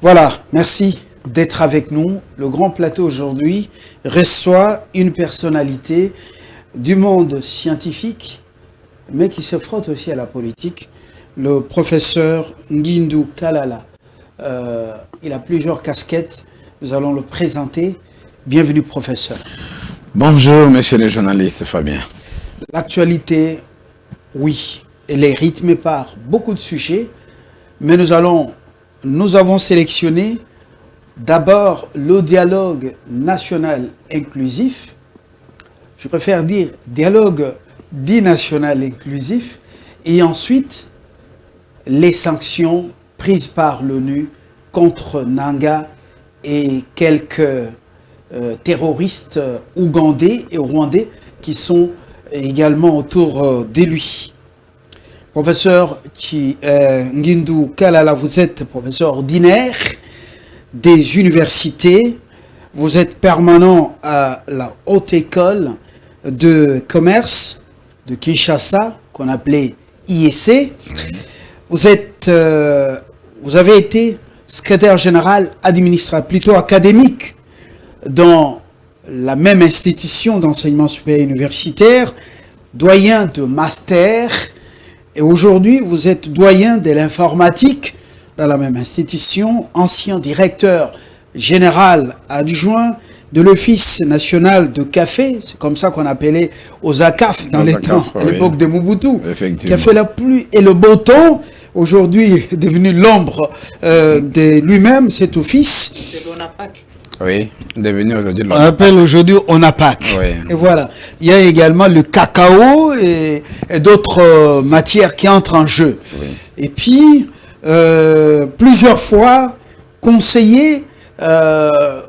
Voilà, merci d'être avec nous. Le grand plateau aujourd'hui reçoit une personnalité du monde scientifique, mais qui se frotte aussi à la politique, le professeur Ngindu Kalala. Il a plusieurs casquettes, nous allons le présenter. Bienvenue, professeur. Bonjour, monsieur le journaliste Fabien. L'actualité, oui, elle est rythmée par beaucoup de sujets, mais nous avons sélectionné d'abord le dialogue national inclusif. Je préfère dire dialogue dit national inclusif. Et ensuite, les sanctions prises par l'ONU contre Nanga et quelques terroristes ougandais et rwandais qui sont également autour de lui. Professeur Ngindu Kalala, vous êtes professeur ordinaire des universités, vous êtes permanent à la Haute École de Commerce de Kinshasa, qu'on appelait IEC. Vous avez été secrétaire général plutôt académique dans la même institution d'enseignement supérieur universitaire, doyen de master, et aujourd'hui vous êtes doyen de l'informatique dans la même institution, ancien directeur général adjoint de l'Office national de café, c'est comme ça qu'on appelait aux ACAF dans les temps, à l'époque de Mobutu, qui a fait la pluie et le beau temps, aujourd'hui est devenu l'ombre de lui-même, cet office. C'est l'ONAPAC. Oui, devenu aujourd'hui On appelle aujourd'hui ONAPAC. Oui. Et voilà. Il y a également le cacao et d'autres matières qui entrent en jeu. Oui. Et puis, plusieurs fois, conseiller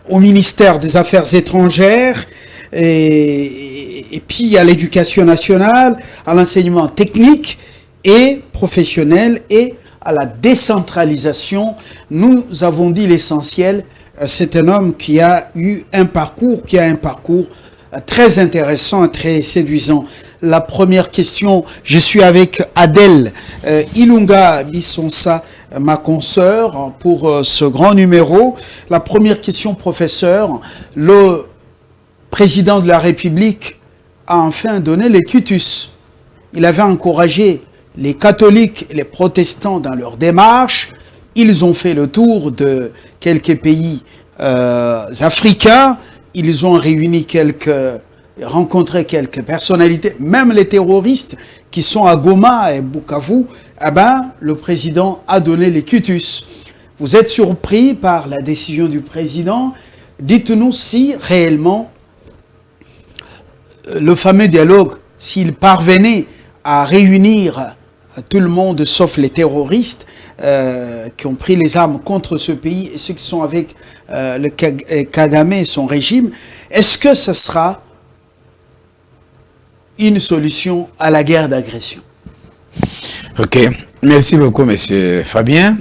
au ministère des Affaires étrangères et puis à l'éducation nationale, à l'enseignement technique et professionnel et à la décentralisation. Nous avons dit l'essentiel. C'est un homme qui a un parcours très intéressant, très séduisant. La première question, je suis avec Adèle Ilunga Bissonsa, ma consoeur, pour ce grand numéro. La première question, professeur, le président de la République a enfin donné les quitus. Il avait encouragé les catholiques et les protestants dans leur démarche. Ils ont fait le tour de quelques pays africains. Ils ont rencontré quelques personnalités, même les terroristes qui sont à Goma et Bukavu. Eh ben, le président a donné les quitus. Vous êtes surpris par la décision du président? Dites-nous si réellement le fameux dialogue, s'il parvenait à réunir tout le monde sauf les terroristes qui ont pris les armes contre ce pays et ceux qui sont avec le Kagame et son régime, est-ce que ce sera une solution à la guerre d'agression? Ok, merci beaucoup monsieur Fabien.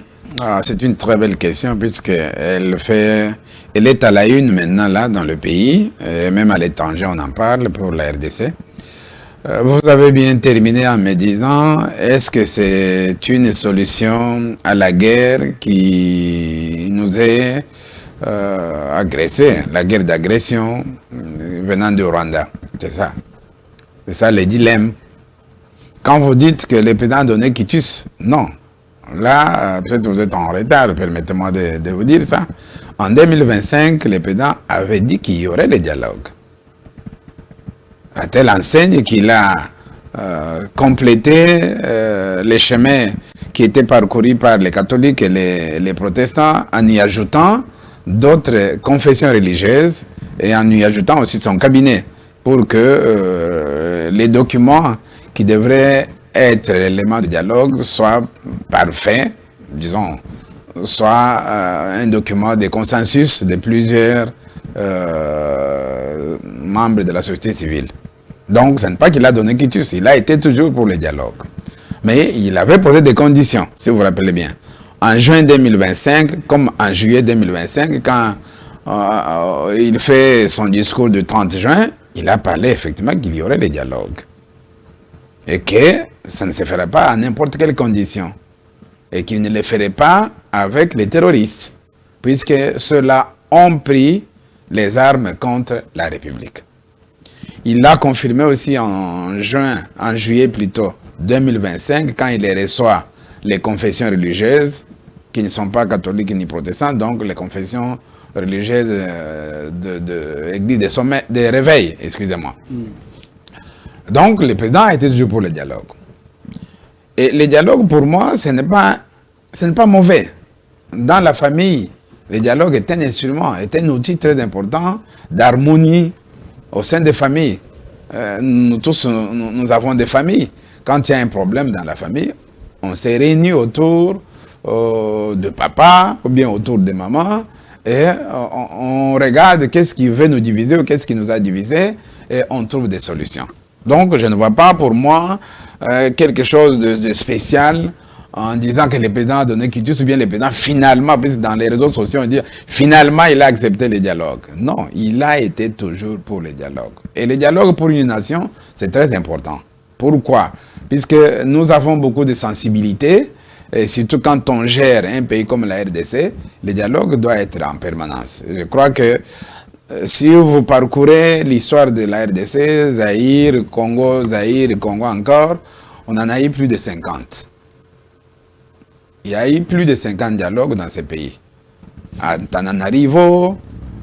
C'est une très belle question puisqu'elle est à la une maintenant là dans le pays, et même à l'étranger on en parle pour la RDC. Vous avez bien terminé en me disant, est-ce que c'est une solution à la guerre qui nous est agressée, la guerre d'agression venant du Rwanda? C'est ça. C'est ça le dilemme. Quand vous dites que le président a donné quitus, non. Là, peut-être vous êtes en retard, permettez-moi de vous dire ça. En 2025, le président avait dit qu'il y aurait des dialogues. À telle enseigne qu'il a complété les chemins qui étaient parcourus par les catholiques et les protestants en y ajoutant d'autres confessions religieuses et en y ajoutant aussi son cabinet pour que les documents qui devraient être l'élément de dialogue soient parfaits, disons, soit un document de consensus de plusieurs membres de la société civile. Donc, ce n'est pas qu'il a donné quitus, il a été toujours pour le dialogue. Mais il avait posé des conditions, si vous vous rappelez bien. En juin 2025, comme en juillet 2025, quand il fait son discours du 30 juin, il a parlé effectivement qu'il y aurait des dialogues. Et que ça ne se ferait pas à n'importe quelle condition. Et qu'il ne le ferait pas avec les terroristes. puisque ceux-là ont pris les armes contre la République. Il l'a confirmé aussi en juillet plutôt 2025, quand il reçoit les confessions religieuses, qui ne sont pas catholiques ni protestants, donc les confessions religieuses des réveils, excusez-moi. Donc le président a été toujours pour le dialogue. Et le dialogue, pour moi, ce n'est pas mauvais. Dans la famille, le dialogue est un instrument, est un outil très important d'harmonie au sein des familles. Nous tous, nous avons des familles. Quand il y a un problème dans la famille, on s'est réunis autour de papa ou bien autour de maman et on regarde qu'est-ce qui veut nous diviser ou qu'est-ce qui nous a divisés et on trouve des solutions. Donc, je ne vois pas pour moi quelque chose de spécial en disant que le président a donné quitus ou bien le président finalement, puisque dans les réseaux sociaux on dit finalement il a accepté le dialogue. Non, il a été toujours pour le dialogue. Et le dialogue pour une nation, c'est très important. Pourquoi? Puisque nous avons beaucoup de sensibilité, et surtout quand on gère un pays comme la RDC, le dialogue doit être en permanence. Je crois que si vous parcourez l'histoire de la RDC, Zaïre, Congo encore, on en a eu plus de 50. Il y a eu plus de 50 dialogues dans ces pays. À Tananarivo,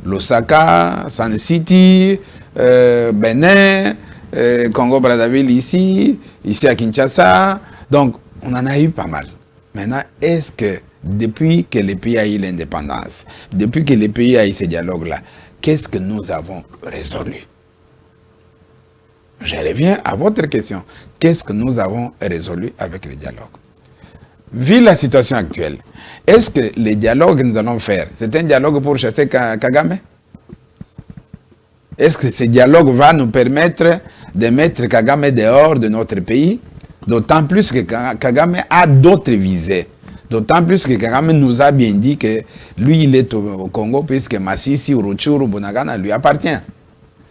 Lusaka, San City, Bénin, Congo-Brazzaville ici à Kinshasa. Donc, on en a eu pas mal. Maintenant, est-ce que depuis que le pays a eu l'indépendance, depuis que le pays a eu ces dialogues-là, qu'est-ce que nous avons résolu? Je reviens à votre question. Qu'est-ce que nous avons résolu avec le dialogue? Vu la situation actuelle, est-ce que le dialogue que nous allons faire, c'est un dialogue pour chasser Kagame? Est-ce que ce dialogue va nous permettre de mettre Kagame dehors de notre pays? D'autant plus que Kagame a d'autres visées. D'autant plus que Kagame nous a bien dit que lui, il est au Congo, puisque Masisi, Rutshuru, Bunagana lui appartient.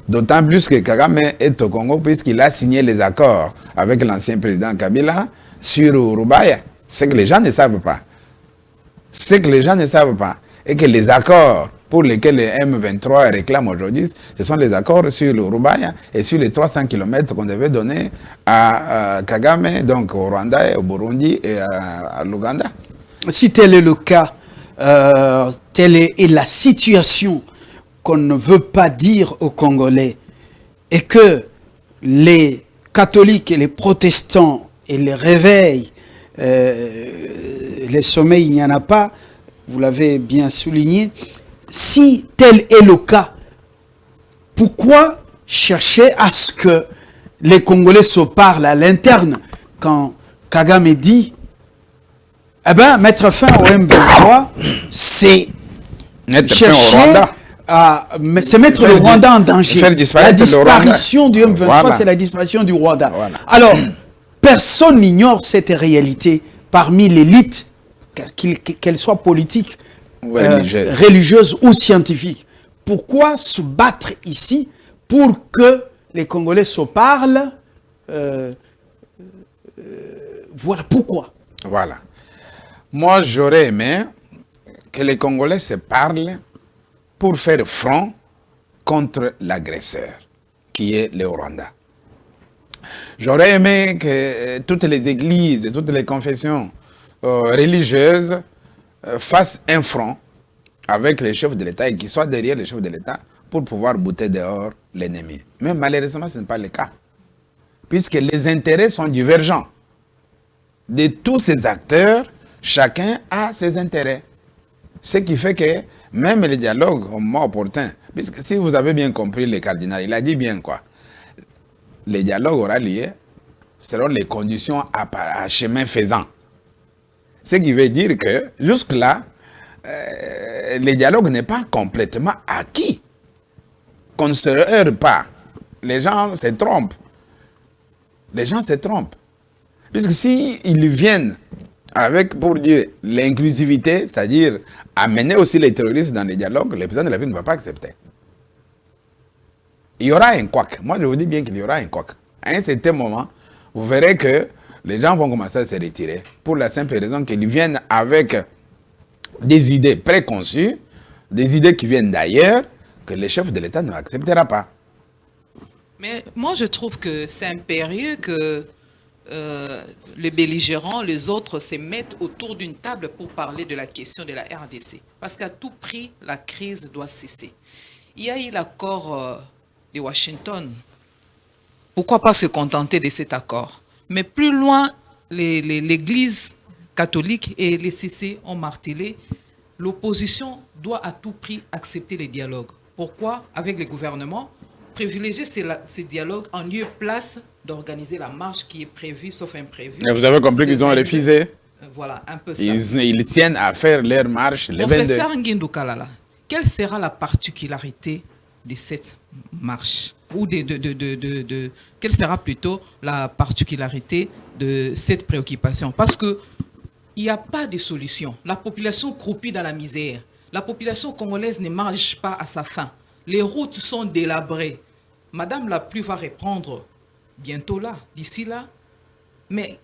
D'autant plus que Kagame est au Congo, puisqu'il a signé les accords avec l'ancien président Kabila sur Rubaya. C'est que les gens ne savent pas. C'est que les gens ne savent pas. Et que les accords pour lesquels les M23 réclament aujourd'hui, ce sont les accords sur le Rubaya et sur les 300 km qu'on devait donner à Kagame, donc au Rwanda, au Burundi et à l'Ouganda. Si tel est le cas, telle est la situation qu'on ne veut pas dire aux Congolais, et que les catholiques et les protestants et les réveils, les sommeils, il n'y en a pas, vous l'avez bien souligné. Si tel est le cas, pourquoi chercher à ce que les Congolais se parlent à l'interne quand Kagame dit eh ben, mettre fin au M23, c'est chercher à se mettre le Rwanda en danger. La disparition du M23, voilà. C'est la disparition du Rwanda. Voilà. Alors, personne n'ignore cette réalité parmi l'élite, qu'elle soit politique, religieuse ou scientifique. Pourquoi se battre ici pour que les Congolais se parlent? Voilà pourquoi. Voilà. Moi, j'aurais aimé que les Congolais se parlent pour faire front contre l'agresseur, qui est le Rwanda. J'aurais aimé que toutes les églises et toutes les confessions religieuses fassent un front avec les chefs de l'État et qu'ils soient derrière les chefs de l'État pour pouvoir bouter dehors l'ennemi. Mais malheureusement, ce n'est pas le cas, puisque les intérêts sont divergents. De tous ces acteurs, chacun a ses intérêts. Ce qui fait que même les dialogues au moment opportun, puisque si vous avez bien compris le cardinal, il a dit bien quoi. Les dialogues aura lieu selon les conditions à chemin faisant. Ce qui veut dire que jusque-là, le dialogue n'est pas complètement acquis. Qu'on ne se heurte pas. Les gens se trompent. Les gens se trompent. Puisque s'ils viennent avec, pour dire, l'inclusivité, c'est-à-dire amener aussi les terroristes dans les dialogues, le président de la ville ne va pas accepter. Il y aura un couac. Moi, je vous dis bien qu'il y aura un couac. À un certain moment, vous verrez que les gens vont commencer à se retirer pour la simple raison qu'ils viennent avec des idées préconçues, des idées qui viennent d'ailleurs, que le chef de l'État n'acceptera pas. Mais moi, je trouve que c'est impérieux que les belligérants, les autres, se mettent autour d'une table pour parler de la question de la RDC. Parce qu'à tout prix, la crise doit cesser. Il y a eu l'accord de Washington. Pourquoi pas se contenter de cet accord? Mais plus loin, l'Église catholique et les CC ont martelé, l'opposition doit à tout prix accepter les dialogues. Pourquoi? Avec les gouvernements, privilégier ces dialogues en lieu et place d'organiser la marche qui est prévue, sauf imprévu. Et vous avez compris qu'ils ont refusé? Voilà, un peu ça. Ils tiennent à faire leur marche le 22. Professeur Nguindou Kalala, quelle sera la particularité de cette marche? Ou quelle sera plutôt la particularité de cette préoccupation? Parce qu'il n'y a pas de solution. La population croupit dans la misère. La population congolaise ne marche pas à sa faim. Les routes sont délabrées. Madame la pluie va reprendre bientôt là, d'ici là. Mais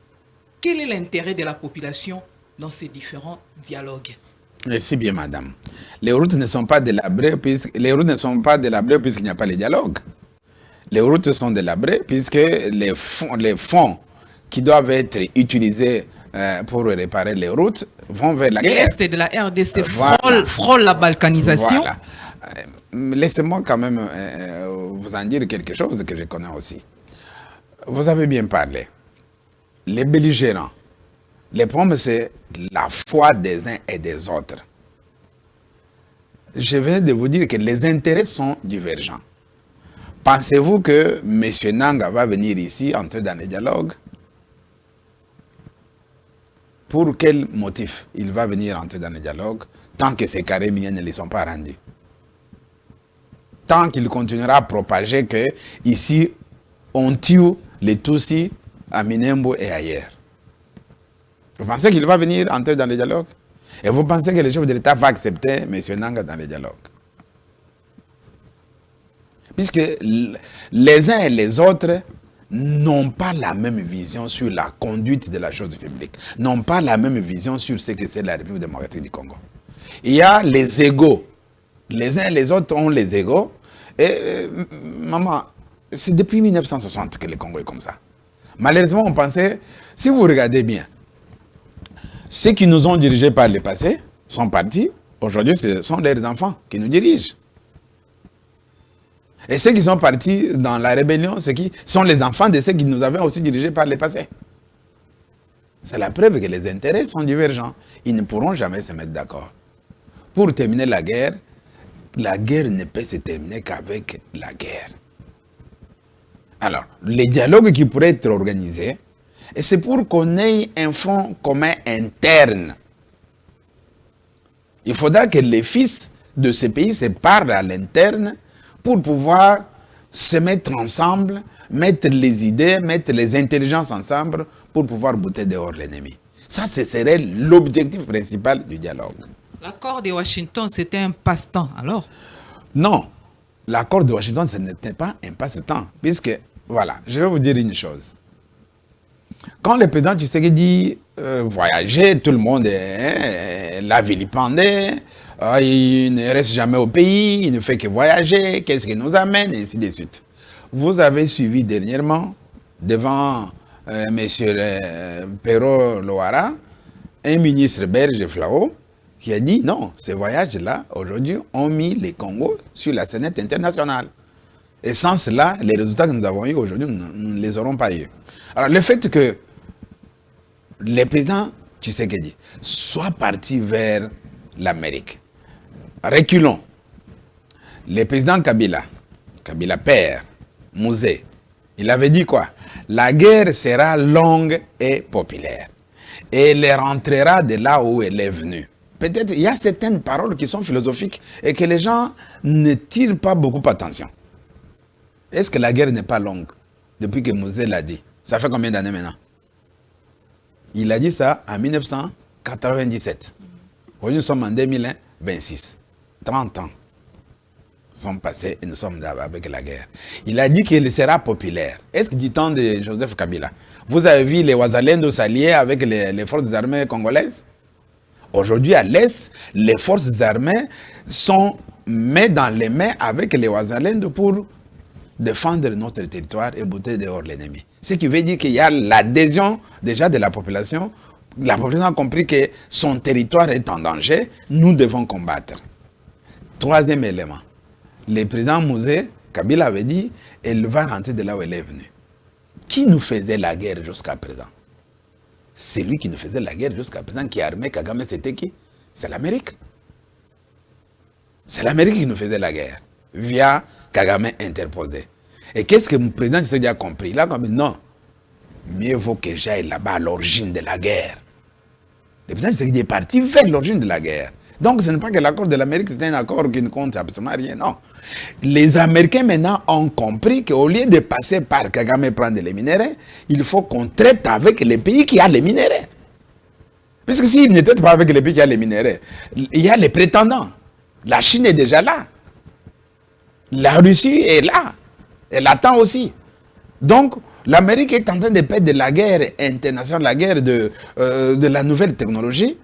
quel est l'intérêt de la population dans ces différents dialogues? Merci bien, madame. Les routes ne sont pas délabrées puisqu'il n'y a pas les dialogues. Les routes sont délabrées puisque les fonds qui doivent être utilisés pour réparer les routes vont vers la guerre. L'Est de la RDC frôle la balkanisation. Voilà. Laissez-moi quand même vous en dire quelque chose que je connais aussi. Vous avez bien parlé. Les belligérants. Le problème, c'est la foi des uns et des autres. Je viens de vous dire que les intérêts sont divergents. Pensez-vous que M. Nanga va venir ici entrer dans les dialogues? Pour quel motif il va venir entrer dans les dialogues tant que ces carrés miniers ne les sont pas rendus? Tant qu'il continuera à propager que ici, on tue les Tutsis à Minembwe et ailleurs. Vous pensez qu'il va venir entrer dans les dialogues? Et vous pensez que le chef de l'État va accepter M. Nanga dans les dialogues? Puisque les uns et les autres n'ont pas la même vision sur la conduite de la chose publique, n'ont pas la même vision sur ce que c'est la République démocratique du Congo. Il y a les égos. Les uns et les autres ont les égos. Et maman, c'est depuis 1960 que le Congo est comme ça. Malheureusement, on pensait, si vous regardez bien, ceux qui nous ont dirigés par le passé sont partis. Aujourd'hui, ce sont leurs enfants qui nous dirigent. Et ceux qui sont partis dans la rébellion, c'est qui sont les enfants de ceux qui nous avaient aussi dirigés par le passé. C'est la preuve que les intérêts sont divergents. Ils ne pourront jamais se mettre d'accord. Pour terminer la guerre ne peut se terminer qu'avec la guerre. Alors, les dialogues qui pourraient être organisés, et c'est pour qu'on ait un front commun interne. Il faudra que les fils de ces pays se parlent à l'interne pour pouvoir se mettre ensemble, mettre les idées, mettre les intelligences ensemble pour pouvoir bouter dehors l'ennemi. Ça, ce serait l'objectif principal du dialogue. L'accord de Washington, c'était un passe-temps, alors? Non. L'accord de Washington, ce n'était pas un passe-temps. Puisque, voilà, je vais vous dire une chose. Quand le président Tshisekedi voyageait, tout le monde l'a vilipendé. Il ne reste jamais au pays, il ne fait que voyager. Qu'est-ce qui nous amène, et ainsi de suite. Vous avez suivi dernièrement, devant M. Pero Loara, un ministre belge, Flao, qui a dit non, ces voyages-là, aujourd'hui, ont mis les Congos sur la scène internationale. Et sans cela, les résultats que nous avons eus aujourd'hui, nous ne les aurons pas eus. Alors, le fait que le président Tshisekedi soit parti vers l'Amérique, reculons. Le président Kabila père, Mouzé, il avait dit quoi? La guerre sera longue et populaire. Et elle rentrera de là où elle est venue. Peut-être il y a certaines paroles qui sont philosophiques et que les gens ne tirent pas beaucoup attention. Est-ce que la guerre n'est pas longue? Depuis que Mouzé l'a dit. Ça fait combien d'années maintenant? Il a dit ça en 1997. Aujourd'hui, nous sommes en 2026. 30 ans sont passés et nous sommes avec la guerre. Il a dit qu'il sera populaire. Est-ce que du temps de Joseph Kabila, vous avez vu les Ouazalendo s'allier avec les forces armées congolaises? Aujourd'hui, à l'Est, les forces armées sont main dans les mains avec les Ouazalènes pour défendre notre territoire et bouter dehors l'ennemi. Ce qui veut dire qu'il y a l'adhésion déjà de la population. La population a compris que son territoire est en danger. Nous devons combattre. Troisième élément. Le président Mouzé, Kabila avait dit, elle va rentrer de là où elle est venue. Qui nous faisait la guerre jusqu'à présent? C'est lui qui nous faisait la guerre jusqu'à présent, qui a armé Kagame, c'était qui? C'est l'Amérique. C'est l'Amérique qui nous faisait la guerre, via Kagame interposé. Et qu'est-ce que le président Tshisekedi a compris? Il a compris, non, mieux vaut que j'aille là-bas à l'origine de la guerre. Le président Tshisekedi est parti vers l'origine de la guerre. Donc ce n'est pas que l'accord de l'Amérique, c'est un accord qui ne compte absolument rien, non. Les Américains maintenant ont compris qu'au lieu de passer par Kagame prendre les minéraux, il faut qu'on traite avec les pays qui ont les minéraux. Puisque s'ils ne traitent pas avec les pays qui ont les minéraux, il y a les prétendants. La Chine est déjà là. La Russie est là. Elle attend aussi. Donc, l'Amérique est en train de perdre de la guerre internationale, la guerre de la nouvelle technologie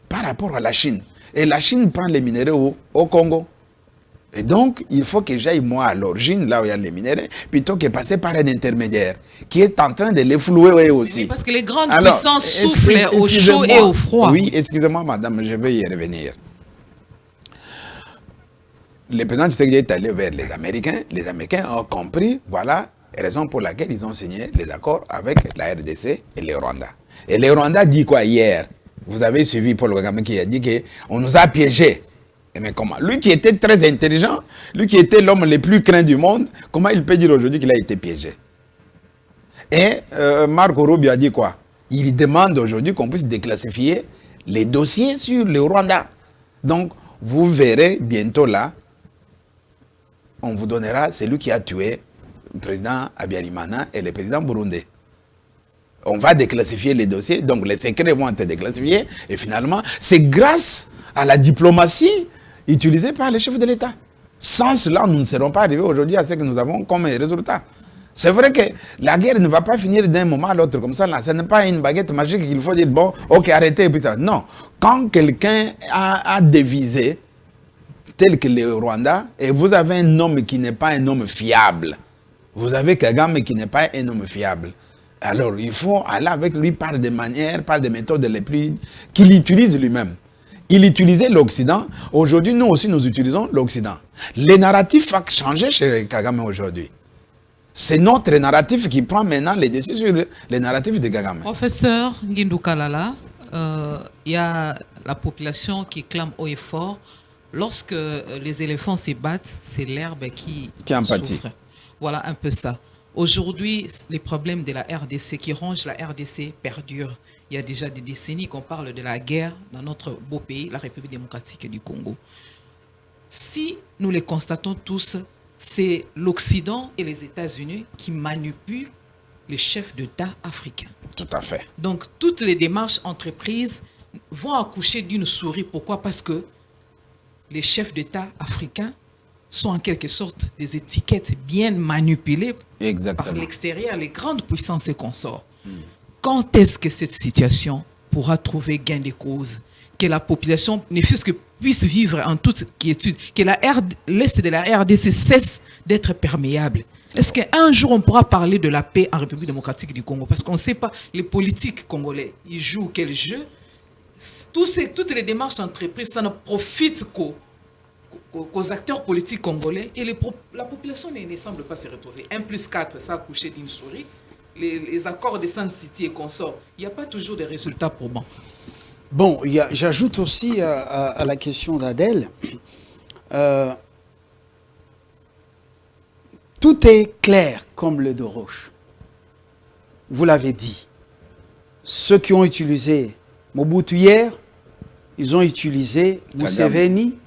par rapport à la Chine. Et la Chine prend les minéraux au Congo. Et donc, il faut que j'aille moi à l'origine, là où il y a les minéraux, plutôt que passer par un intermédiaire qui est en train de les flouer aussi. Mais parce que les grandes puissances soufflent au chaud et au froid. Oui, excusez-moi madame, je vais y revenir. Le président Tshisekedi est allé vers les Américains ont compris, voilà, raison pour laquelle ils ont signé les accords avec la RDC et le Rwanda. Et le Rwanda dit quoi hier? Vous avez suivi Paul Kagame qui a dit qu'on nous a piégés. Mais comment? Lui qui était très intelligent, lui qui était l'homme le plus craint du monde, comment il peut dire aujourd'hui qu'il a été piégé? Et Marco Rubio a dit quoi? Il demande aujourd'hui qu'on puisse déclassifier les dossiers sur le Rwanda. Donc, vous verrez bientôt là, on vous donnera celui qui a tué le président Habyarimana et le président burundais. On va déclassifier les dossiers, donc les secrets vont être déclassifiés, et finalement, c'est grâce à la diplomatie utilisée par les chefs de l'État. Sans cela, nous ne serons pas arrivés aujourd'hui à ce que nous avons comme résultat. C'est vrai que la guerre ne va pas finir d'un moment à l'autre comme ça. Là. Ce n'est pas une baguette magique qu'il faut dire, bon, ok, arrêtez, et puis ça. Non. Quand quelqu'un a dévisé, tel que le Rwanda, et vous avez un homme qui n'est pas un homme fiable, vous avez Kagame qui n'est pas un homme fiable, alors il faut aller avec lui par des manières, par des méthodes les plus... qu'il utilise lui-même. Il utilisait l'Occident. Aujourd'hui, nous aussi, nous utilisons l'Occident. Le narratif a changé chez Kagame aujourd'hui. C'est notre narratif qui prend maintenant les décisions sur les narratifs de Kagame. Professeur Ngindou Kalala, il y a la population qui clame haut et fort. Lorsque les éléphants se battent, c'est l'herbe qui en pâtit. souffre. Voilà un peu ça. Aujourd'hui, les problèmes de la RDC qui rongent la RDC perdurent. Il y a déjà des décennies qu'on parle de la guerre dans notre beau pays, la République démocratique du Congo. Si nous les constatons tous, c'est l'Occident et les États-Unis qui manipulent les chefs d'État africains. Tout à fait. Donc, toutes les démarches entreprises vont accoucher d'une souris. Pourquoi? Parce que les chefs d'État africains sont en quelque sorte des étiquettes bien manipulées par l'extérieur, les grandes puissances et consorts. Quand est-ce que cette situation pourra trouver gain de cause? Que la population, ne fût-ce que puisse vivre en toute quiétude, que l'Est de la RDC cesse d'être perméable. Est-ce qu'un jour on pourra parler de la paix en République démocratique du Congo? Parce qu'on ne sait pas, les politiques congolais, ils jouent quel jeu? Toutes les démarches entreprises, ça ne profite qu'aux acteurs politiques congolais, et la population ne semble pas se retrouver. 1+4, ça a couché d'une souris. Les accords de Sun City et consorts, il n'y a pas toujours de résultats probants. Bon, j'ajoute aussi à la question d'Adèle, tout est clair comme le de roche. Vous l'avez dit. Ceux qui ont utilisé Mobutu hier, ils ont utilisé Museveni.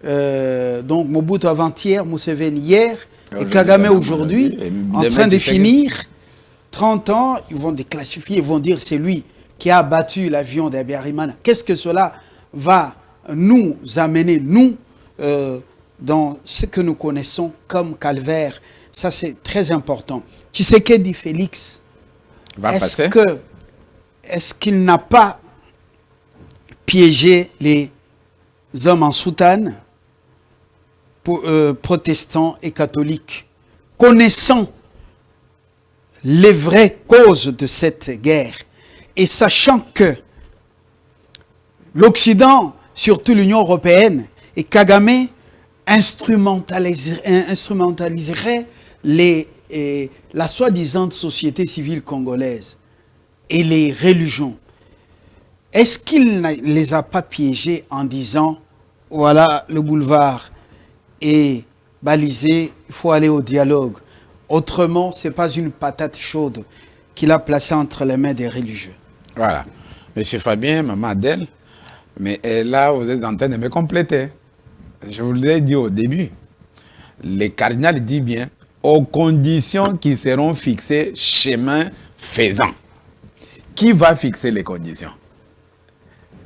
Donc Mobutu avant-hier, Museveni hier, et Kagame aujourd'hui, en train de finir 30 ans, ils vont déclassifier, ils vont dire c'est lui qui a abattu l'avion d'Habyarimana. Qu'est-ce que cela va nous amener, nous, dans ce que nous connaissons comme calvaire? Ça, c'est très important. Tshisekedi Félix, est-ce qu'il n'a pas piéger les hommes en soutane, protestants et catholiques, connaissant les vraies causes de cette guerre et sachant que l'Occident, surtout l'Union européenne et Kagame, instrumentaliserait la soi-disant société civile congolaise et les religions. Est-ce qu'il ne les a pas piégés en disant, voilà, le boulevard est balisé, il faut aller au dialogue. Autrement, ce n'est pas une patate chaude qu'il a placée entre les mains des religieux. Voilà. Monsieur Fabien, maman Adèle, mais là, vous êtes en train de me compléter. Je vous l'ai dit au début. Le cardinal dit bien, aux conditions qui seront fixées chemin faisant. Qui va fixer les conditions?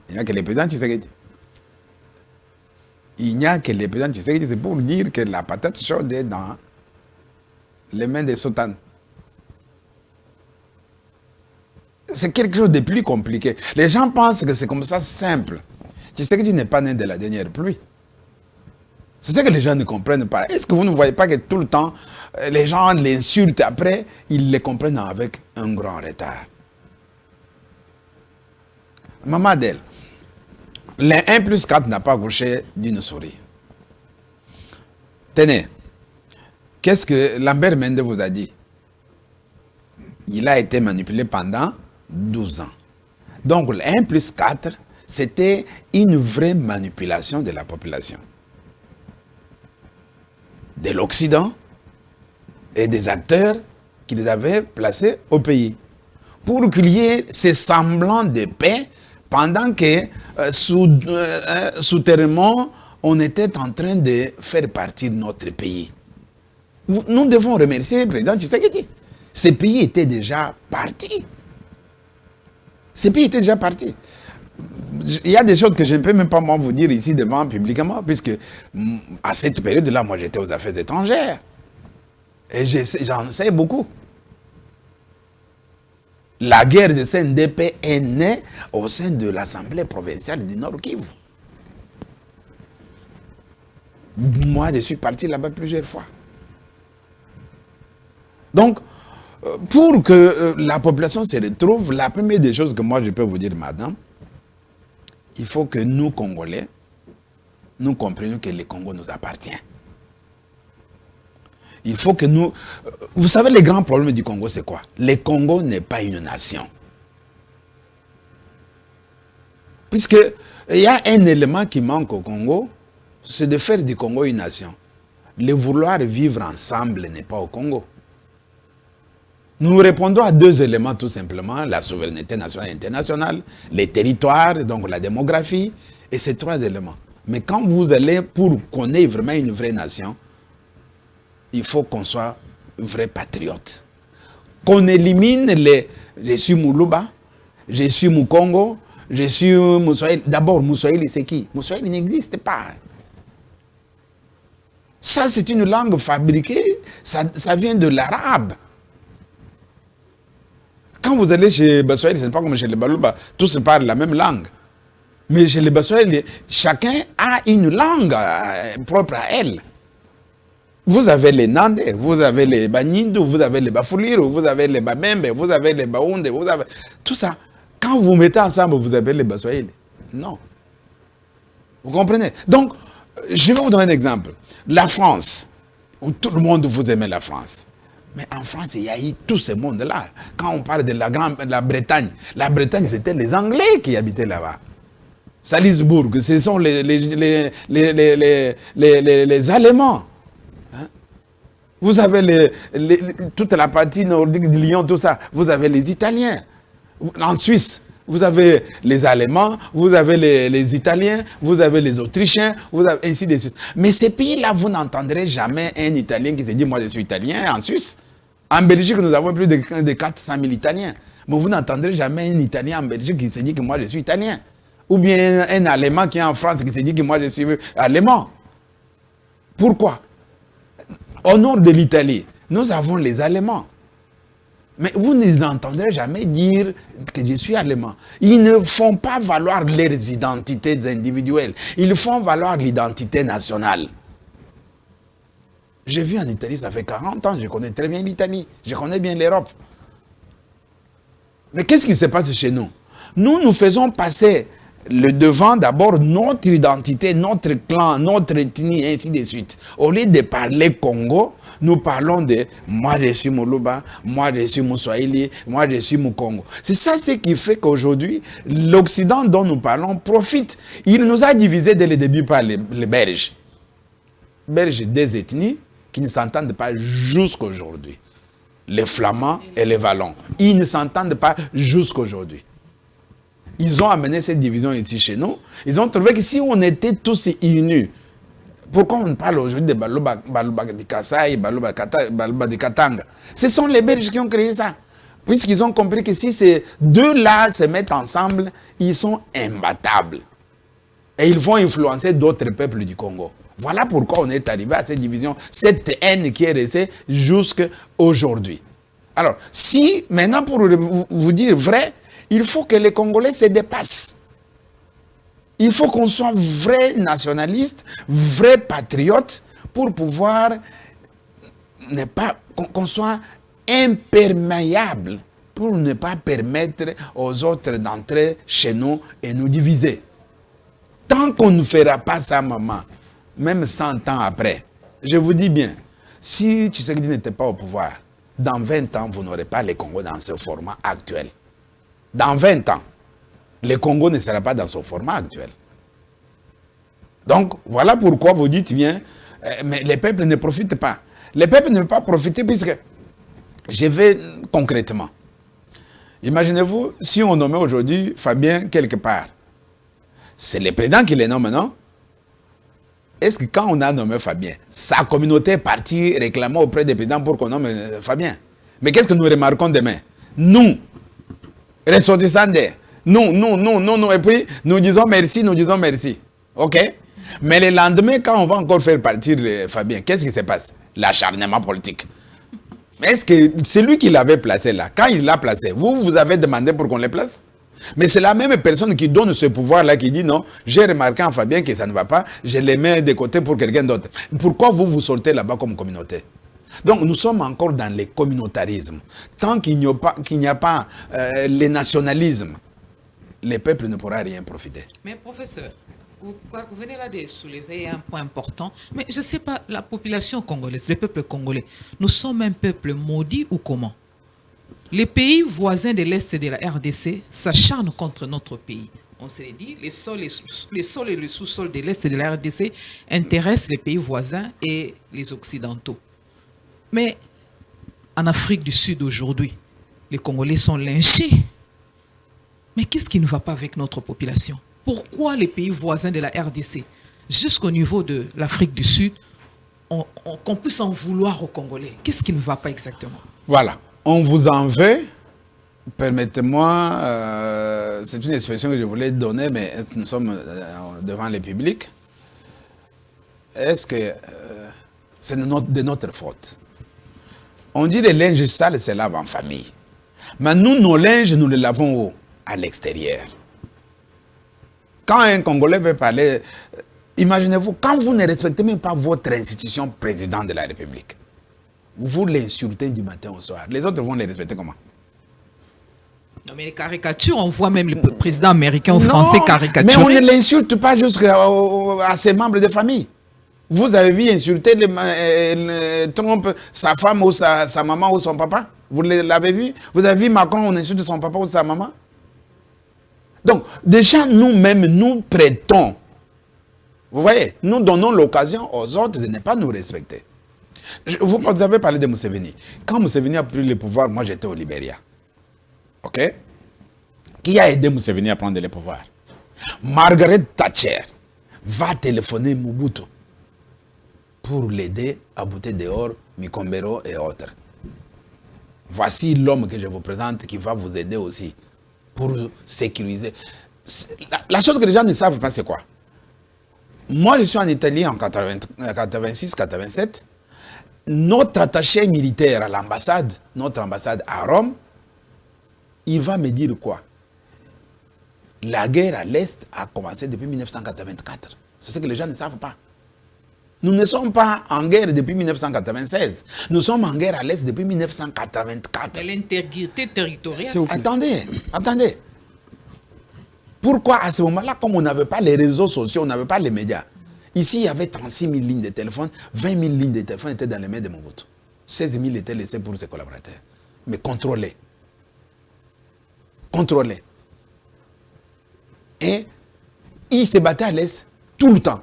Il n'y a que le président Tshisekedi. Il n'y a que le président Tshisekedi. C'est pour dire que la patate chaude est dans les mains des soutanes. C'est quelque chose de plus compliqué. Les gens pensent que c'est comme ça simple. Tshisekedi n'est pas né de la dernière pluie. C'est ça que les gens ne comprennent pas. Est-ce que vous ne voyez pas que tout le temps, les gens l'insultent après, ils les comprennent avec un grand retard? Maman Adèle, les 1 plus 4 n'a pas accouché d'une souris. Tenez, qu'est-ce que Lambert Mende vous a dit? Il a été manipulé pendant 12 ans. Donc, le 1 plus 4, c'était une vraie manipulation de la population. De l'Occident et des acteurs qu'ils avaient placés au pays. Pour qu'il y ait ces semblants de paix pendant que, souterrainement, on était en train de faire partir notre pays. Nous devons remercier le président Tshisekedi. Ce pays était déjà parti. Ce pays était déjà parti. Il y a des choses que je ne peux même pas moi vous dire ici devant publiquement, puisque à cette période-là, moi j'étais aux affaires étrangères. Et j'en sais beaucoup. La guerre de CNDP est née au sein de l'Assemblée provinciale du Nord Kivu. Moi, je suis parti là-bas plusieurs fois. Donc, pour que la population se retrouve, la première des choses que moi je peux vous dire, madame, il faut que nous, Congolais, nous comprenions que le Congo nous appartient. Il faut que nous... Vous savez, le grand problème du Congo, c'est quoi? Le Congo n'est pas une nation. Puisqu'il y a un élément qui manque au Congo, c'est de faire du Congo une nation. Le vouloir vivre ensemble n'est pas au Congo. Nous répondons à 2 éléments tout simplement, la souveraineté nationale et internationale, les territoires, donc la démographie, et ces 3 éléments. Mais quand vous allez, pour qu'on ait vraiment une vraie nation, il faut qu'on soit vrai patriote. Qu'on élimine les... Je suis Moulouba, je suis Moukongo, je suis Moussoïli. D'abord, Moussoïli, c'est qui? Moussoïli n'existe pas. Ça, c'est une langue fabriquée, ça vient de l'arabe. Quand vous allez chez Bassoëli, ce n'est pas comme chez les Balouba, tous parlent la même langue. Mais chez les Bassoëli, chacun a une langue propre à elle. Vous avez les Nandé, vous avez les Banyindu, vous avez les Bafuliru, vous avez les Bamembe, vous avez les Baounde, vous avez... Tout ça, quand vous mettez ensemble, vous avez les Bassoëli. Non. Vous comprenez? Donc, je vais vous donner un exemple. La France, où tout le monde vous aimait la France. Mais en France, il y a eu tout ce monde-là. Quand on parle de la Bretagne, la Bretagne, c'était les Anglais qui habitaient là-bas. Salzbourg, ce sont les Allemands. Hein? Vous avez toute la partie nordique de Lyon, tout ça. Vous avez les Italiens. En Suisse, vous avez les Allemands, vous avez les Italiens, vous avez les Autrichiens, vous avez ainsi de suite. Mais ces pays-là, vous n'entendrez jamais un Italien qui se dit « moi je suis Italien » en Suisse. En Belgique, nous avons plus de 400 000 Italiens. Mais vous n'entendrez jamais un Italien en Belgique qui se dit que moi je suis Italien. Ou bien un Allemand qui est en France qui se dit que moi je suis Allemand. Pourquoi? Au nord de l'Italie, nous avons les Allemands. Mais vous n'entendrez jamais dire que je suis allemand. Ils ne font pas valoir leurs identités individuelles. Ils font valoir l'identité nationale. J'ai vu en Italie, ça fait 40 ans, je connais très bien l'Italie. Je connais bien l'Europe. Mais qu'est-ce qui se passe chez nous? Nous faisons passer le devant d'abord notre identité, notre clan, notre ethnie, et ainsi de suite. Au lieu de parler Congo, nous parlons de moi je suis Moluba, moi je suis Mouswahili, moi je suis Mukongo. C'est ça ce qui fait qu'aujourd'hui, l'Occident dont nous parlons profite. Il nous a divisés dès le début par les Belges. Belges des ethnies qui ne s'entendent pas jusqu'aujourd'hui. Les Flamands et les Wallons. Ils ne s'entendent pas jusqu'aujourd'hui. Ils ont amené cette division ici chez nous. Ils ont trouvé que si on était tous unis, pourquoi on parle aujourd'hui de Baluba de Kassai, Baluba de Katanga? Ce sont les Belges qui ont créé ça. Puisqu'ils ont compris que si ces deux-là se mettent ensemble, ils sont imbattables. Et ils vont influencer d'autres peuples du Congo. Voilà pourquoi on est arrivé à cette division, cette haine qui est restée jusqu'à aujourd'hui. Alors, si, maintenant pour vous dire vrai, il faut que les Congolais se dépassent. Il faut qu'on soit vrais nationalistes, vrais patriotes, pour pouvoir ne pas, qu'on soit imperméable, pour ne pas permettre aux autres d'entrer chez nous et nous diviser. Tant qu'on ne fera pas ça, maman, même 100 ans après, je vous dis bien, si Tshisekedi n'était pas au pouvoir, dans 20 ans, vous n'aurez pas les Congos dans ce format actuel. Dans 20 ans, le Congo ne sera pas dans son format actuel. Donc, voilà pourquoi vous dites bien, mais les peuples ne profitent pas. Les peuples ne peuvent pas profiter puisque, je vais concrètement. Imaginez-vous, si on nommait aujourd'hui Fabien quelque part, c'est le président qui les nomme, non? Est-ce que quand on a nommé Fabien, sa communauté est partie réclamant auprès des présidents pour qu'on nomme Fabien? Mais qu'est-ce que nous remarquons demain? Nous, ressortissants d'air, non, et puis nous disons merci. Ok? Mais le lendemain, quand on va encore faire partir Fabien, qu'est-ce qui se passe? L'acharnement politique. Mais est-ce que c'est lui qui l'avait placé là? Quand il l'a placé, vous avez demandé pour qu'on le place? Mais c'est la même personne qui donne ce pouvoir-là, qui dit non, j'ai remarqué en Fabien que ça ne va pas, je les mets de côté pour quelqu'un d'autre. Pourquoi vous sortez là-bas comme communauté? Donc nous sommes encore dans le communautarisme. Tant qu'il n'y a pas le nationalisme, les peuples ne pourront rien profiter. Mais professeur, vous venez là de soulever un point important, mais je ne sais pas, la population congolaise, le peuple congolais, nous sommes un peuple maudit ou comment? Les pays voisins de l'Est de la RDC s'acharnent contre notre pays. On s'est dit, les sols et le sous-sol de l'Est de la RDC intéressent les pays voisins et les Occidentaux. Mais en Afrique du Sud aujourd'hui, les Congolais sont lynchés. Mais qu'est-ce qui ne va pas avec notre population? Pourquoi les pays voisins de la RDC, jusqu'au niveau de l'Afrique du Sud, qu'on puisse en vouloir aux Congolais? Qu'est-ce qui ne va pas exactement? Voilà. On vous en veut. Permettez-moi, c'est une expression que je voulais donner, mais nous sommes devant le public. Est-ce que c'est de notre faute? On dit les linges sales se lavent en famille. Mais nous, nos linges, nous les lavons où? À l'extérieur. Quand un Congolais veut parler, imaginez-vous, quand vous ne respectez même pas votre institution président de la République, vous l'insultez du matin au soir. Les autres vont les respecter comment? Non, mais les caricatures, on voit même le président américain ou français caricaturer. Mais on ne l'insulte pas jusqu'à ses membres de famille. Vous avez vu insulter Trump, sa femme ou sa maman ou son papa? Vous l'avez vu? Vous avez vu Macron, on insulte son papa ou sa maman? Donc, déjà, nous-mêmes, nous prêtons. Vous voyez, nous donnons l'occasion aux autres de ne pas nous respecter. Vous avez parlé de Museveni. Quand Museveni a pris le pouvoir, moi j'étais au Libéria. Ok? Qui a aidé Museveni à prendre le pouvoir? Margaret Thatcher va téléphoner Mobutu pour l'aider à bouter dehors Mikombero et autres. Voici l'homme que je vous présente qui va vous aider aussi pour sécuriser. La chose que les gens ne savent pas, c'est quoi? Moi, je suis en Italie en 86-87. notre attaché militaire à l'ambassade, notre ambassade à Rome, il va me dire quoi? La guerre à l'Est a commencé depuis 1984. C'est ce que les gens ne savent pas. Nous ne sommes pas en guerre depuis 1996. Nous sommes en guerre à l'Est depuis 1984. Mais l'intégrité territoriale... Attendez. Pourquoi à ce moment-là, comme on n'avait pas les réseaux sociaux, on n'avait pas les médias, ici il y avait 36 000 lignes de téléphone, 20 000 lignes de téléphone étaient dans les mains de Mobutu. 16 000 étaient laissées pour ses collaborateurs. Mais contrôlés. Et il se battait à l'Est tout le temps.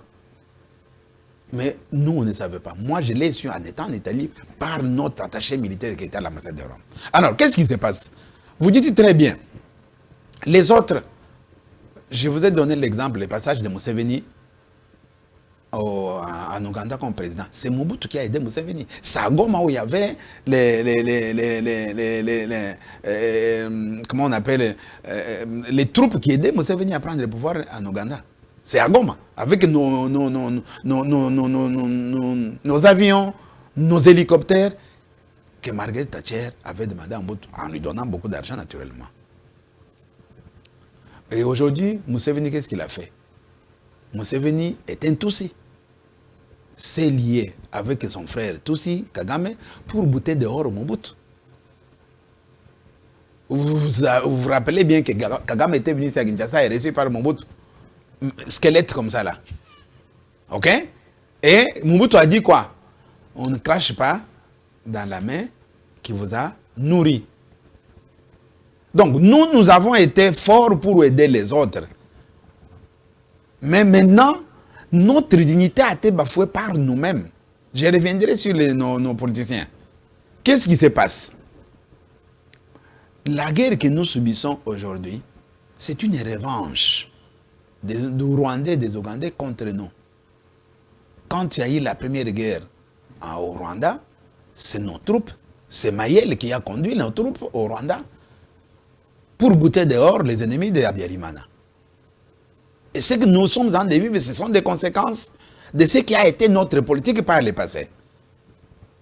Mais nous, on ne savait pas. Moi, je l'ai su en étant en Italie par notre attaché militaire qui était à l'ambassade de Rome. Alors, qu'est-ce qui se passe? Vous dites très bien. Les autres, je vous ai donné l'exemple, le passage de Museveni en Ouganda comme président. C'est Mobutu qui a aidé Museveni. C'est à Goma où il y avait comment on appelle, les troupes qui aidaient Museveni à prendre le pouvoir en Ouganda. C'est à Goma, avec nos avions, nos hélicoptères, que Margaret Thatcher avait demandé à Mobutu, en lui donnant beaucoup d'argent naturellement. Et aujourd'hui, Museveni, qu'est-ce qu'il a fait? Museveni est un Tutsi. C'est lié avec son frère Tutsi, Kagame, pour bouter dehors Mobutu. Vous rappelez bien que Kagame était venu à Kinshasa et reçu par Mobutu. Squelette comme ça là. Ok? Et Mobutu a dit quoi? On ne crache pas dans la main qui vous a nourri. Donc nous avons été forts pour aider les autres. Mais maintenant, notre dignité a été bafouée par nous-mêmes. Je reviendrai sur nos politiciens. Qu'est-ce qui se passe? La guerre que nous subissons aujourd'hui, c'est une revanche des Rwandais et des Ougandais contre nous. Quand il y a eu la première guerre au Rwanda, c'est nos troupes, c'est Mayele qui a conduit nos troupes au Rwanda pour bouter dehors les ennemis de Habyarimana. Et ce que nous sommes en train de vivre, ce sont des conséquences de ce qui a été notre politique par le passé.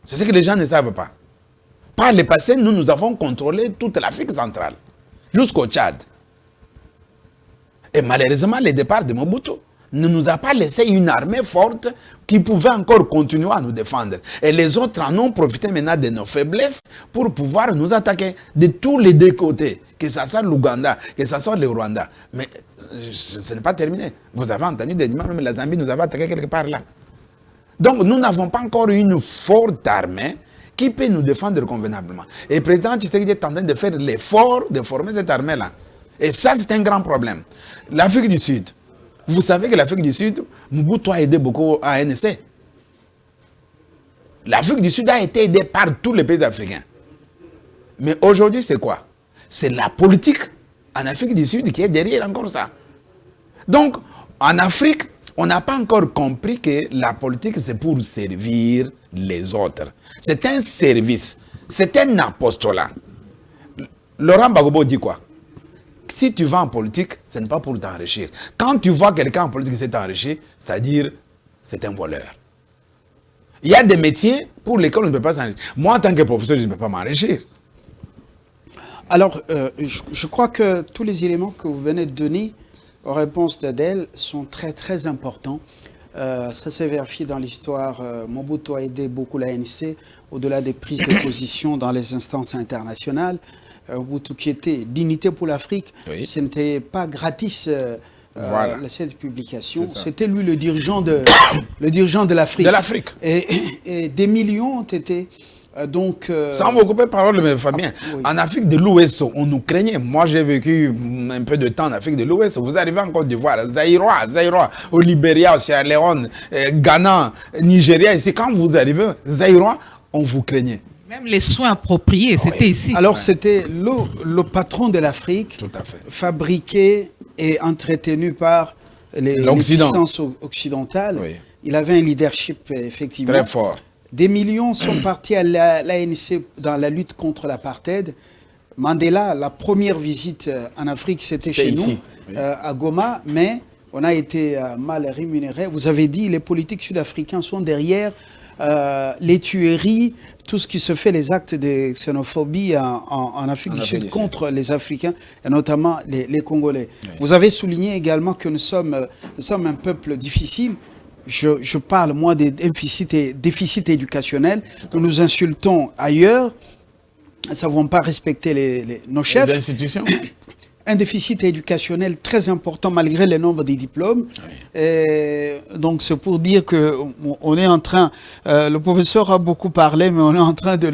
C'est ce que les gens ne savent pas. Par le passé, nous avons contrôlé toute l'Afrique centrale, jusqu'au Tchad. Et malheureusement, le départ de Mobutu ne nous a pas laissé une armée forte qui pouvait encore continuer à nous défendre. Et les autres en ont profité maintenant de nos faiblesses pour pouvoir nous attaquer de tous les deux côtés, que ce soit l'Ouganda, que ce soit le Rwanda. Mais ce n'est pas terminé. Vous avez entendu des dimanches, même la Zambie nous avait attaqué quelque part là. Donc nous n'avons pas encore une forte armée qui peut nous défendre convenablement. Et le président Tshisekedi est en train de faire l'effort de former cette armée-là. Et ça, c'est un grand problème. L'Afrique du Sud. Vous savez que l'Afrique du Sud, Mobutu a aidé beaucoup à ANC. L'Afrique du Sud a été aidée par tous les pays africains. Mais aujourd'hui, c'est quoi? C'est la politique en Afrique du Sud qui est derrière encore ça. Donc, en Afrique, on n'a pas encore compris que la politique, c'est pour servir les autres. C'est un service. C'est un apostolat. Laurent Gbagbo dit quoi? Si tu vas en politique, ce n'est pas pour t'enrichir. Quand tu vois quelqu'un en politique qui s'est enrichi, c'est-à-dire c'est un voleur. Il y a des métiers pour lesquels on ne peut pas s'enrichir. Moi, en tant que professeur, je ne peux pas m'enrichir. Alors, je crois que tous les éléments que vous venez de donner aux réponses d'Adèle sont très, très importants. Ça s'est vérifié dans l'histoire. Mobutu a aidé beaucoup l'ANC, au-delà des prises de position dans les instances internationales. Mobutu qui était dignité pour l'Afrique, oui. Ce n'était pas gratis voilà. Cette publication. C'était lui le dirigeant de l'Afrique. De l'Afrique. Et des millions ont été donc... Sans vous couper parole, mais Fabien, oui. En Afrique de l'Ouest, on nous craignait. Moi, j'ai vécu un peu de temps en Afrique de l'Ouest. Vous arrivez en Côte d'Ivoire, Zaïrois, au Libéria, au Sierra Leone, Ghana, Nigeria. Ici, quand vous arrivez, Zaïrois, on vous craignait. Même les soins appropriés, c'était ici. Alors, c'était le patron de l'Afrique, fabriqué et entretenu par les puissances occidentales. Oui. Il avait un leadership, effectivement. Très fort. Des millions sont partis à l'ANC dans la lutte contre l'apartheid. Mandela, la première visite en Afrique, c'était chez nous, oui. À Goma, mais on a été mal rémunérés. Vous avez dit, les politiques sud-africains sont derrière les tueries, tout ce qui se fait, les actes de xénophobie en Afrique du Sud contre les Africains, et notamment les Congolais. Oui. Vous avez souligné également que nous sommes un peuple difficile. Je parle, moi, des déficits éducationnels. Nous insultons ailleurs. Nous ne savons pas respecter nos chefs. Les institutions. Un déficit éducationnel très important malgré le nombre des diplômes. Oui. Donc c'est pour dire qu'on est en train, le professeur a beaucoup parlé, mais on est en train de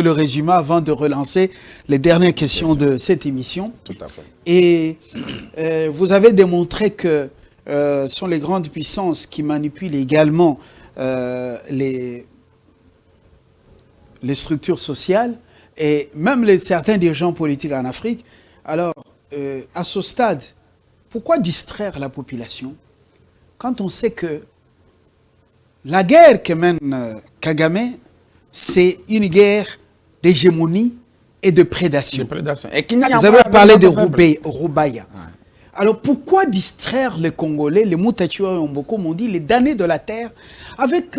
le résumer avant de relancer les dernières questions de cette émission. Tout à fait. Et vous avez démontré que ce sont les grandes puissances qui manipulent également les structures sociales et même certains dirigeants politiques en Afrique. Alors, à ce stade, pourquoi distraire la population quand on sait que la guerre que mène Kagame, c'est une guerre d'hégémonie et de prédation. Et vous avez parlé de Roubaïa. Ouais. Alors pourquoi distraire les Congolais, les Moutachua et Omboko m'ont dit, les damnés de la terre, avec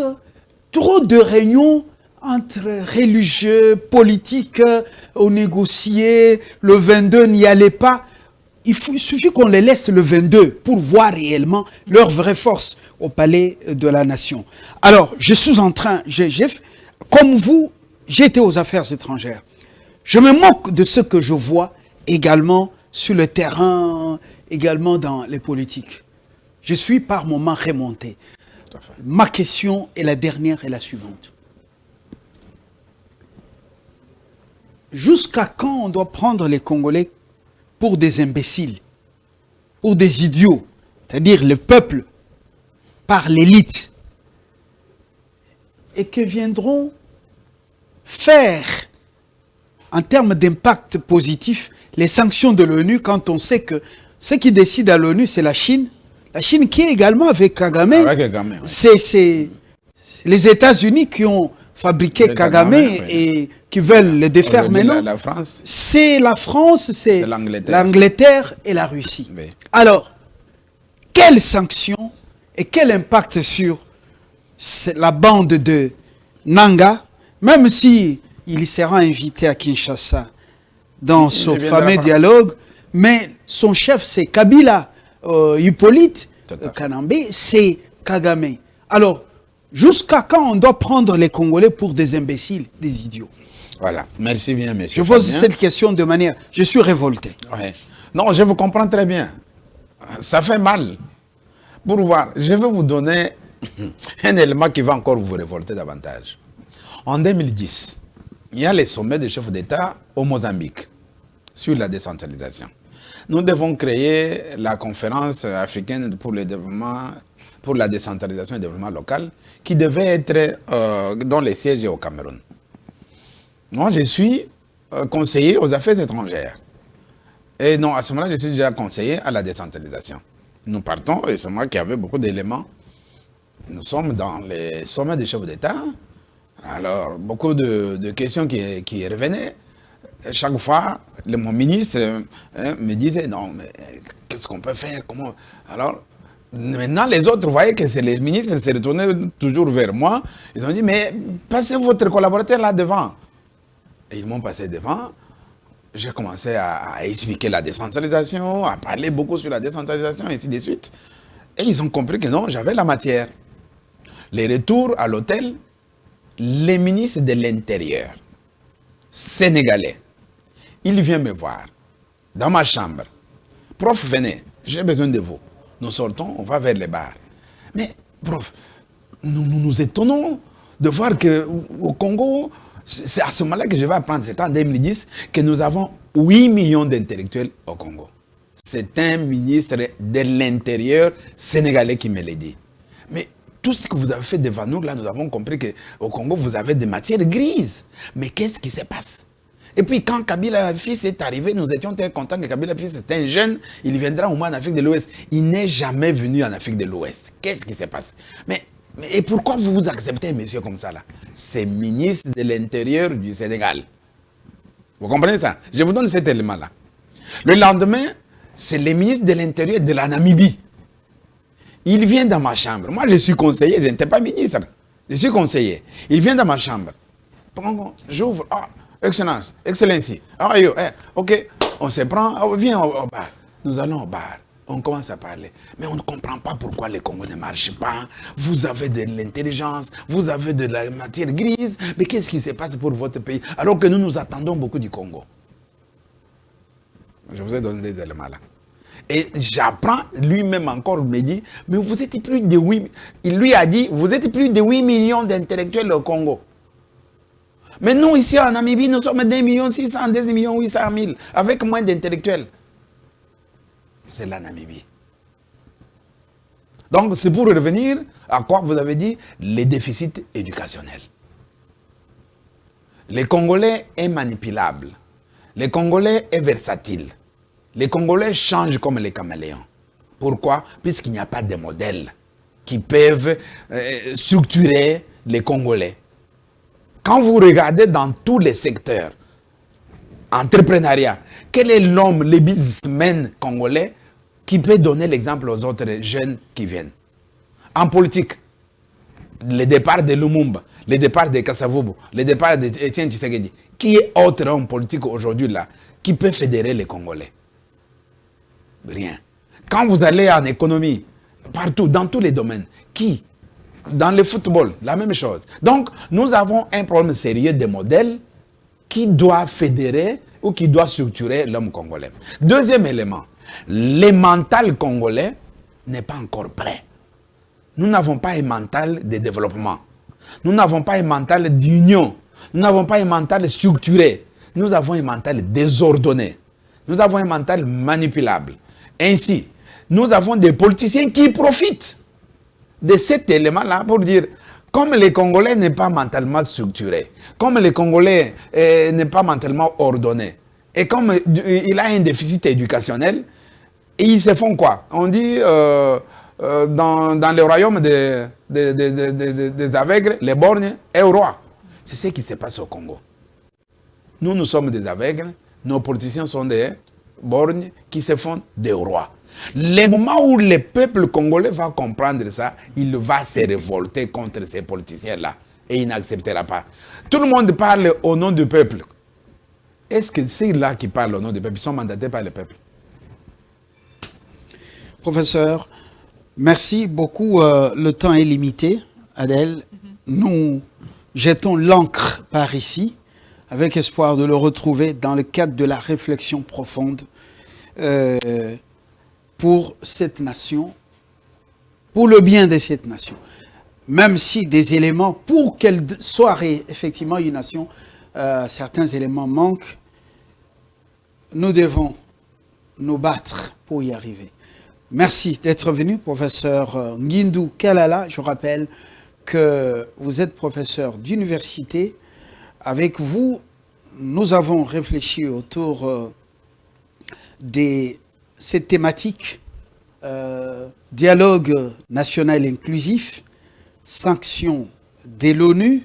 trop de réunions entre religieux, politiques, on négociait, le 22 n'y allait pas. Il suffit qu'on les laisse le 22 pour voir réellement leur vraie force au palais de la nation. Alors, je suis en train, comme vous, j'ai été aux affaires étrangères. Je me moque de ce que je vois également sur le terrain, également dans les politiques. Je suis par moments remonté. Ma question est la dernière et la suivante. Jusqu'à quand on doit prendre les Congolais pour des imbéciles, pour des idiots, c'est-à-dire le peuple par l'élite, et que viendront faire, en termes d'impact positif, les sanctions de l'ONU quand on sait que ce qui décide à l'ONU, c'est la Chine qui est également avec Kagame. Oui. C'est les États-Unis qui ont fabriqué Kagame et qui veulent le défaire maintenant. La France. C'est la France, c'est l'Angleterre et la Russie. Oui. Alors, quelles sanctions et quel impact sur la bande de Nanga, même si il sera invité à Kinshasa dans ce fameux dialogue, mais son chef c'est Kabila, Hippolyte Kanambe, c'est Kagame. Alors, jusqu'à quand on doit prendre les Congolais pour des imbéciles, des idiots? Voilà, merci bien, monsieur. Je pose cette question de manière... Je suis révolté. Ouais. Non, je vous comprends très bien. Ça fait mal. Pour voir, je vais vous donner un élément qui va encore vous révolter davantage. En 2010, il y a les sommets des chefs d'État au Mozambique sur la décentralisation. Nous devons créer la conférence africaine pour le développement, pour la décentralisation et le développement local, qui devait être dont les sièges est au Cameroun. Moi, je suis conseiller aux affaires étrangères. Et non, à ce moment-là, je suis déjà conseiller à la décentralisation. Nous partons, et c'est moi qui avais beaucoup d'éléments. Nous sommes dans les sommets des chefs d'État. Alors, beaucoup de questions qui revenaient. Chaque fois, mon ministre me disait, non, mais qu'est-ce qu'on peut faire? Comment? Alors, maintenant, les autres voyaient que les ministres se retournaient toujours vers moi. Ils ont dit, mais passez votre collaborateur là devant. Et ils m'ont passé devant. J'ai commencé à expliquer la décentralisation, à parler beaucoup sur la décentralisation, et ainsi de suite. Et ils ont compris que non, j'avais la matière. Les retours à l'hôtel, les ministres de l'Intérieur, sénégalais, il vient me voir dans ma chambre. Prof, venez, j'ai besoin de vous. Nous sortons, on va vers les bars. Mais, prof, nous étonnons de voir qu'au Congo, c'est à ce moment-là que je vais apprendre, c'est en 2010, que nous avons 8 millions d'intellectuels au Congo. C'est un ministre de l'Intérieur sénégalais qui me l'a dit. Mais tout ce que vous avez fait devant nous, là, nous avons compris qu'au Congo, vous avez des matières grises. Mais qu'est-ce qui se passe? Et puis quand Kabila fils est arrivé, nous étions très contents que Kabila fils était un jeune, il viendra au moins en Afrique de l'Ouest. Il n'est jamais venu en Afrique de l'Ouest. Qu'est-ce qui se passe? Mais et pourquoi vous acceptez un monsieur comme ça là? C'est ministre de l'Intérieur du Sénégal. Vous comprenez ça? Je vous donne cet élément-là. Le lendemain, c'est le ministre de l'Intérieur de la Namibie. Il vient dans ma chambre. Moi, je suis conseiller, je n'étais pas ministre. Je suis conseiller. Il vient dans ma chambre. J'ouvre. Ah, Excellence, Excellency. Ah, yo, ok. On se prend. Ah, viens au bar. Nous allons au bar. On commence à parler. Mais on ne comprend pas pourquoi les Congo ne marchent pas. Vous avez de l'intelligence, vous avez de la matière grise. Mais qu'est-ce qui se passe pour votre pays? Alors que nous attendons beaucoup du Congo. Je vous ai donné des éléments là. Et j'apprends, lui-même encore me dit, mais vous êtes plus de 8... Il lui a dit, vous êtes plus de 8 millions d'intellectuels au Congo. Mais nous, ici en Namibie, nous sommes 2 600 000, 2 800 000, avec moins d'intellectuels. C'est la Namibie. Donc, c'est pour revenir à quoi vous avez dit, les déficits éducationnels. Les Congolais est manipulable. Les Congolais est versatile. Les Congolais changent comme les caméléons. Pourquoi? Puisqu'il n'y a pas de modèles qui peuvent structurer les Congolais. Quand vous regardez dans tous les secteurs, entrepreneuriat, quel est l'homme, le businessman congolais qui peut donner l'exemple aux autres jeunes qui viennent? En politique, le départ de Lumumba, le départ de Kasavubu, le départ d'Etienne Tshisekedi, qui est autre homme politique aujourd'hui là, qui peut fédérer les Congolais? Rien. Quand vous allez en économie, partout, dans tous les domaines, qui? Dans le football, la même chose. Donc, nous avons un problème sérieux de modèles qui doit fédérer ou qui doit structurer l'homme congolais. Deuxième élément, le mental congolais n'est pas encore prêt. Nous n'avons pas un mental de développement. Nous n'avons pas un mental d'union. Nous n'avons pas un mental structuré. Nous avons un mental désordonné. Nous avons un mental manipulable. Ainsi, nous avons des politiciens qui profitent de cet élément-là pour dire, comme les Congolais n'est pas mentalement structuré, comme les Congolais n'est pas mentalement ordonné, et comme il a un déficit éducationnel, et ils se font quoi? On dit, dans le royaume des aveugles, les borgnes est au roi. C'est ce qui se passe au Congo. Nous sommes des aveugles, nos politiciens sont des borgnes qui se font des rois. Le moment où le peuple congolais va comprendre ça, il va se révolter contre ces politiciens-là. Et il n'acceptera pas. Tout le monde parle au nom du peuple. Est-ce que ceux-là qui parlent au nom du peuple, ils sont mandatés par le peuple? Professeur, merci beaucoup. Le temps est limité, Adèle. Nous jetons l'encre par ici, avec espoir de le retrouver dans le cadre de la réflexion profonde pour cette nation, pour le bien de cette nation. Même si des éléments, pour qu'elle soit effectivement une nation, certains éléments manquent, nous devons nous battre pour y arriver. Merci d'être venu, professeur Ngindou Kalala. Je rappelle que vous êtes professeur d'université. Avec vous, nous avons réfléchi autour de cette thématique, dialogue national inclusif, sanctions de l'ONU,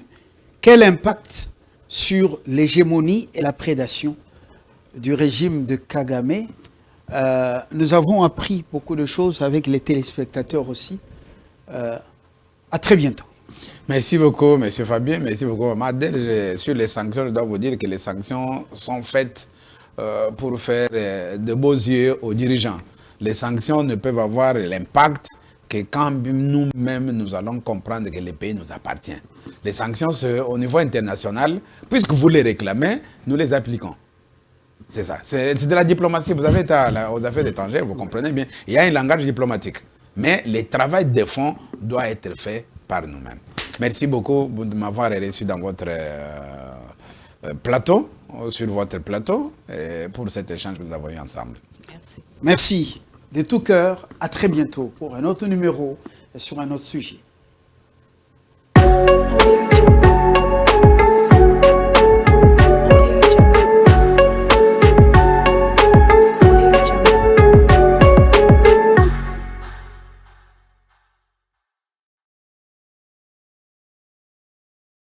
quel impact sur l'hégémonie et la prédation du régime de Kagame. Nous avons appris beaucoup de choses avec les téléspectateurs aussi. À très bientôt. Merci beaucoup, M. Fabien. Merci beaucoup, Madel. Sur les sanctions, je dois vous dire que les sanctions sont faites pour faire de beaux yeux aux dirigeants. Les sanctions ne peuvent avoir l'impact que quand nous-mêmes, nous allons comprendre que le pays nous appartient. Les sanctions, au niveau international, puisque vous les réclamez, nous les appliquons. C'est ça. C'est de la diplomatie. Vous avez été aux affaires étrangères, vous comprenez bien. Il y a un langage diplomatique. Mais le travail de fond doit être fait par nous-mêmes. Merci beaucoup de m'avoir reçu dans votre plateau, sur votre plateau, pour cet échange que nous avons eu ensemble. Merci. Merci de tout cœur. À très bientôt pour un autre numéro et sur un autre sujet.